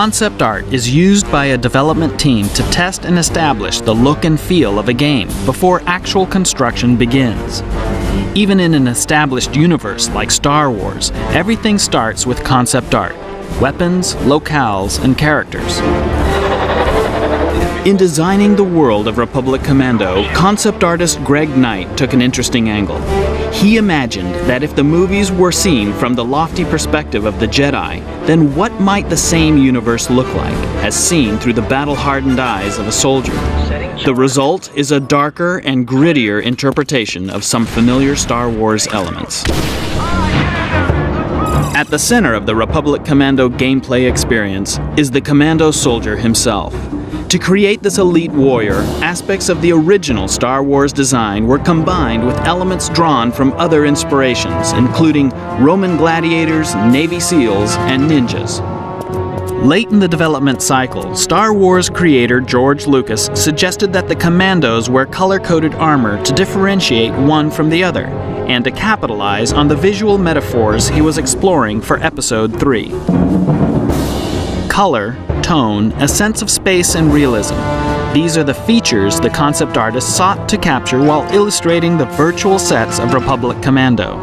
Concept art is used by a development team to test and establish the look and feel of a game before actual construction begins. Even in an established universe like Star Wars, everything starts with concept art: weapons, locales, and characters. In designing the world of Republic Commando, concept artist Greg Knight took an interesting angle. He imagined that if the movies were seen from the lofty perspective of the Jedi, then what might the same universe look like, as seen through the battle-hardened eyes of a soldier? The result is a darker and grittier interpretation of some familiar Star Wars elements. At the center of the Republic Commando gameplay experience is the Commando soldier himself. To create this elite warrior, aspects of the original Star Wars design were combined with elements drawn from other inspirations, including Roman gladiators, Navy SEALs, and ninjas. Late in the development cycle, Star Wars creator George Lucas suggested that the Commandos wear color-coded armor to differentiate one from the other, and to capitalize on the visual metaphors he was exploring for Episode 3. Color, tone, a sense of space and realism. These are the features the concept artist sought to capture while illustrating the virtual sets of Republic Commando.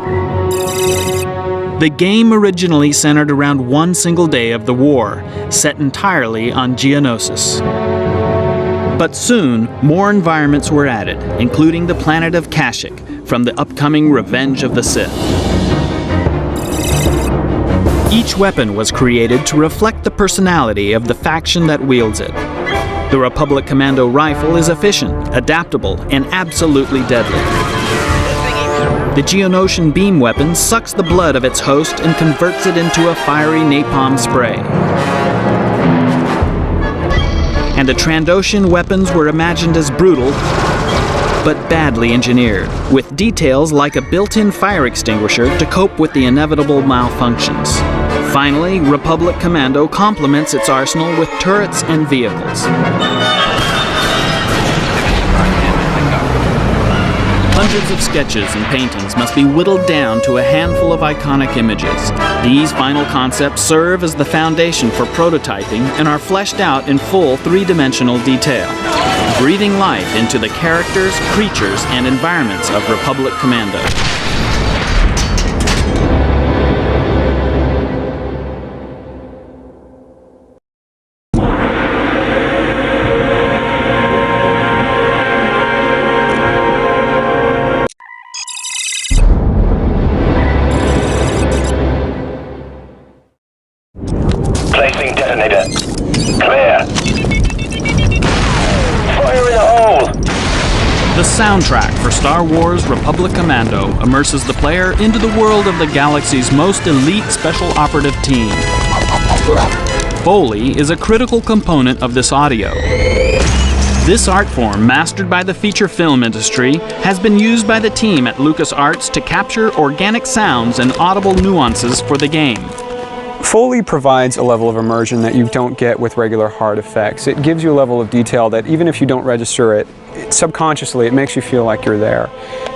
The game originally centered around one single day of the war, set entirely on Geonosis. But soon, more environments were added, including the planet of Kashyyyk from the upcoming Revenge of the Sith. Each weapon was created to reflect the personality of the faction that wields it. The Republic Commando rifle is efficient, adaptable, and absolutely deadly. The Geonosian beam weapon sucks the blood of its host and converts it into a fiery napalm spray. And the Trandoshan weapons were imagined as brutal, but badly engineered, with details like a built-in fire extinguisher to cope with the inevitable malfunctions. Finally, Republic Commando complements its arsenal with turrets and vehicles. Hundreds of sketches and paintings must be whittled down to a handful of iconic images. These final concepts serve as the foundation for prototyping and are fleshed out in full three-dimensional detail, breathing life into the characters, creatures, and environments of Republic Commando. Placing detonator. Clear. Fire in the hole! The soundtrack for Star Wars Republic Commando immerses the player into the world of the galaxy's most elite special operative team. Foley is a critical component of this audio. This art form, mastered by the feature film industry, has been used by the team at LucasArts to capture organic sounds and audible nuances for the game. Foley provides a level of immersion that you don't get with regular hard effects. It gives you a level of detail that even if you don't register it, subconsciously it makes you feel like you're there.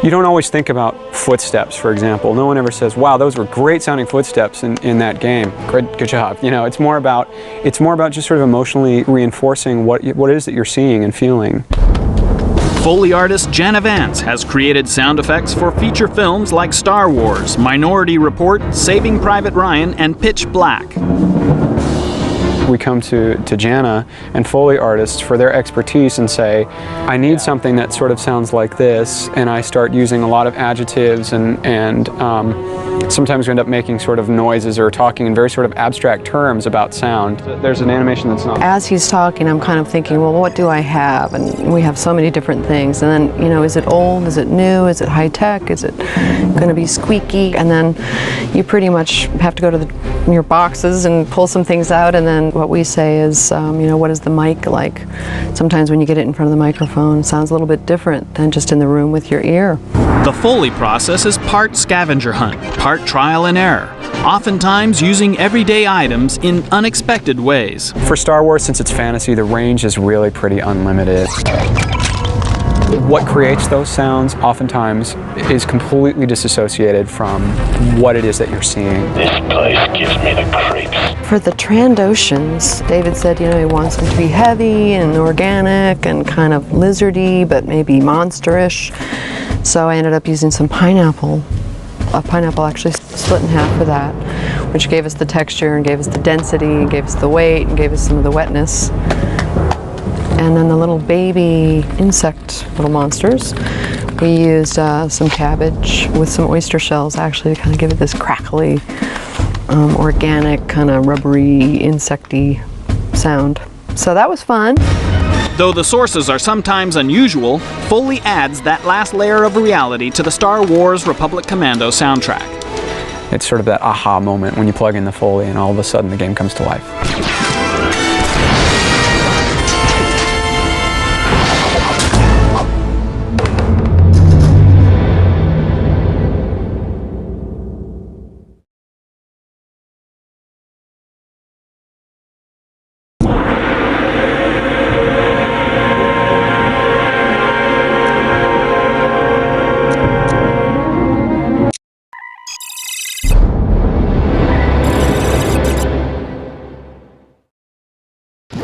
You don't always think about footsteps, for example. No one ever says, wow, those were great sounding footsteps in that game. Good job. You know, it's more about just sort of emotionally reinforcing what it is that you're seeing and feeling. Foley artist Jana Vance has created sound effects for feature films like Star Wars, Minority Report, Saving Private Ryan, and Pitch Black. We come to Jana and Foley artists for their expertise and say, I need something that sort of sounds like this, and I start using a lot of adjectives and sometimes we end up making sort of noises or talking in very sort of abstract terms about sound. There's an animation that's not... As he's talking, I'm kind of thinking, well, what do I have? And we have so many different things. And then, you know, is it old? Is it new? Is it high-tech? Is it going to be squeaky? And then you pretty much have to go to your boxes and pull some things out, and then what we say is, you know, what is the mic like? Sometimes when you get it in front of the microphone, it sounds a little bit different than just in the room with your ear. The Foley process is part scavenger hunt, part trial and error, oftentimes using everyday items in unexpected ways. For Star Wars, since it's fantasy, the range is really pretty unlimited. what creates those sounds oftentimes is completely disassociated from what it is that you're seeing. This place gives me the creeps. For the Trandoshans, David said, you know, he wants them to be heavy and organic and kind of lizardy, but maybe monsterish. So I ended up using some pineapple. A pineapple actually split in half for that, which gave us the texture and gave us the density and gave us the weight and gave us some of the wetness. And then the little baby insect little monsters, we used some cabbage with some oyster shells actually to kind of give it this crackly, organic, kind of rubbery, insecty sound. So that was fun. Though the sources are sometimes unusual, Foley adds that last layer of reality to the Star Wars Republic Commando soundtrack. It's sort of that aha moment when you plug in the Foley and all of a sudden the game comes to life.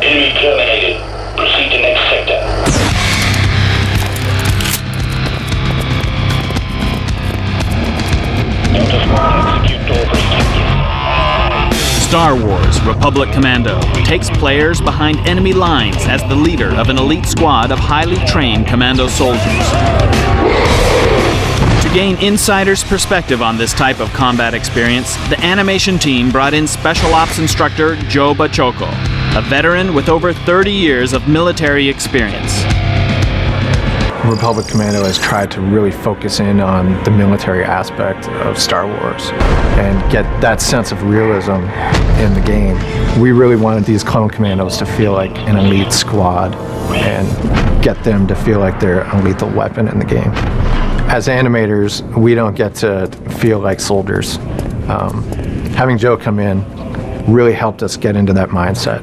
Enemy terminated. Proceed to next sector. Delta Squad, execute door breach. Star Wars Republic Commando takes players behind enemy lines as the leader of an elite squad of highly trained commando soldiers. To gain insider's perspective on this type of combat experience, the animation team brought in Special Ops instructor Joe Bachoco, a veteran with over 30 years of military experience. Republic Commando has tried to really focus in on the military aspect of Star Wars and get that sense of realism in the game. We really wanted these clone commandos to feel like an elite squad and get them to feel like they're a lethal weapon in the game. As animators, we don't get to feel like soldiers. Having Joe come in really helped us get into that mindset.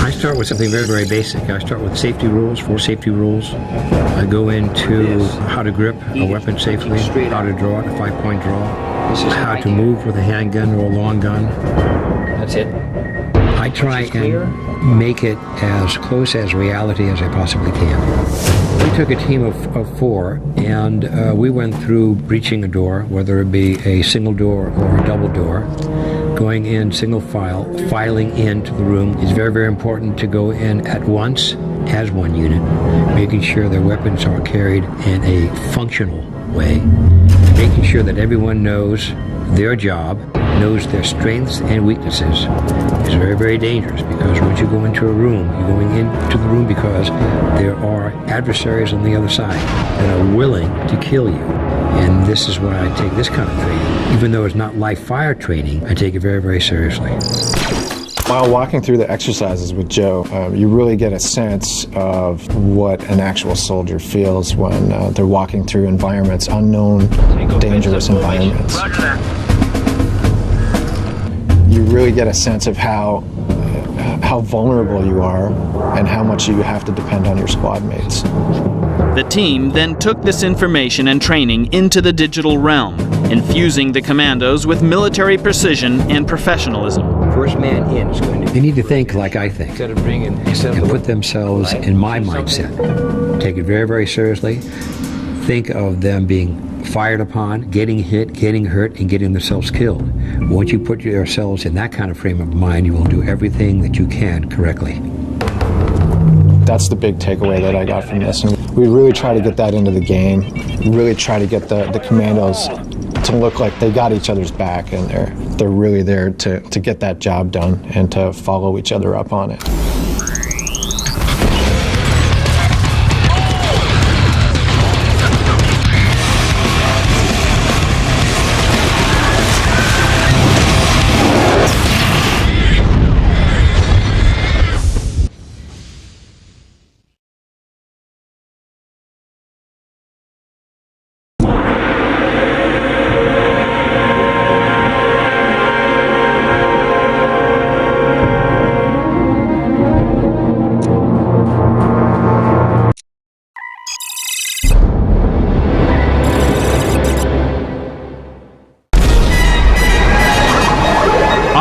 I start with something very, very basic. I start with safety rules, 4 safety rules. I go into how to grip a weapon safely, how to draw it, a 5-point draw, how to move with a handgun or a long gun. That's it. I try and make it as close as reality as I possibly can. We took a team of 4 and we went through breaching a door, whether it be a single door or a double door. Going in single file, filing into the room. It's very, very important to go in at once as one unit, making sure their weapons are carried in a functional way, making sure that everyone knows their job, knows their strengths and weaknesses. It's very, very dangerous because once you go into a room, you're going into the room because there are adversaries on the other side that are willing to kill you. And this is why I take this kind of training. Even though it's not live fire training, I take it very, very seriously. While walking through the exercises with Joe, you really get a sense of what an actual soldier feels when they're walking through environments, unknown, dangerous environments. You really get a sense of how vulnerable you are and how much you have to depend on your squad mates. The team then took this information and training into the digital realm, infusing the commandos with military precision and professionalism. First man in is going to... They need to think like I think and put themselves in my mindset. Take it very, very seriously. Think of them being fired upon, getting hit, getting hurt, and getting themselves killed. Once you put yourselves in that kind of frame of mind, you will do everything that you can correctly. That's the big takeaway that I got from this. And we really try to get that into the game. We really try to get the commandos to look like they got each other's back and they're really there to get that job done and to follow each other up on it.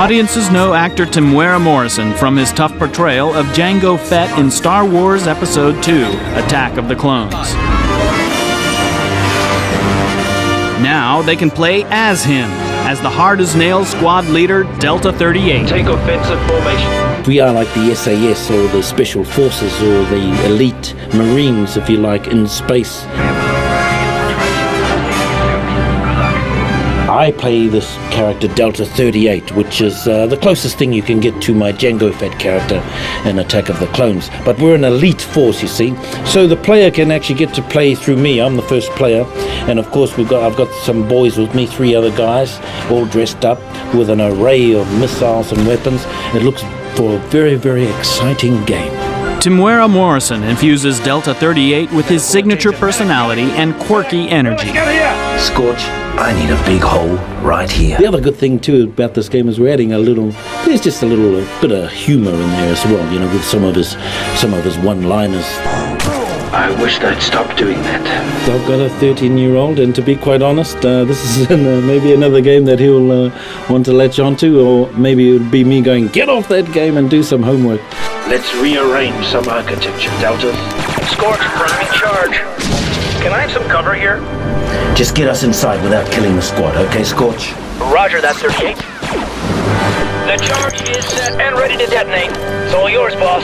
Audiences know actor Temuera Morrison from his tough portrayal of Jango Fett in Star Wars Episode II, Attack of the Clones. Now they can play as him, as the hard-as-nails squad leader, Delta 38. Take offensive formation. We are like the SAS or the Special Forces or the elite Marines, if you like, in space. I play this character Delta 38, which is the closest thing you can get to my Jango Fett character in Attack of the Clones. But we're an elite force, you see, so the player can actually get to play through me. I'm the first player, and of course I've got some boys with me, 3 other guys, all dressed up with an array of missiles and weapons. It looks for a very, very exciting game. Temuera Morrison infuses Delta 38 with his signature personality and quirky energy. Scorch, I need a big hole right here. The other good thing too about this game is we're adding there's just a little bit of humor in there as well, you know, with some of his one-liners. I wish they'd stop doing that. I've got a 13-year-old, and to be quite honest, this is maybe another game that he'll want to latch onto, or maybe it'll be me going, get off that game and do some homework. Let's rearrange some architecture, Delta. Scorch, I'm in charge. Can I have some cover here? Just get us inside without killing the squad, okay, Scorch? Roger that, 38. The charge is set and ready to detonate. It's all yours, boss.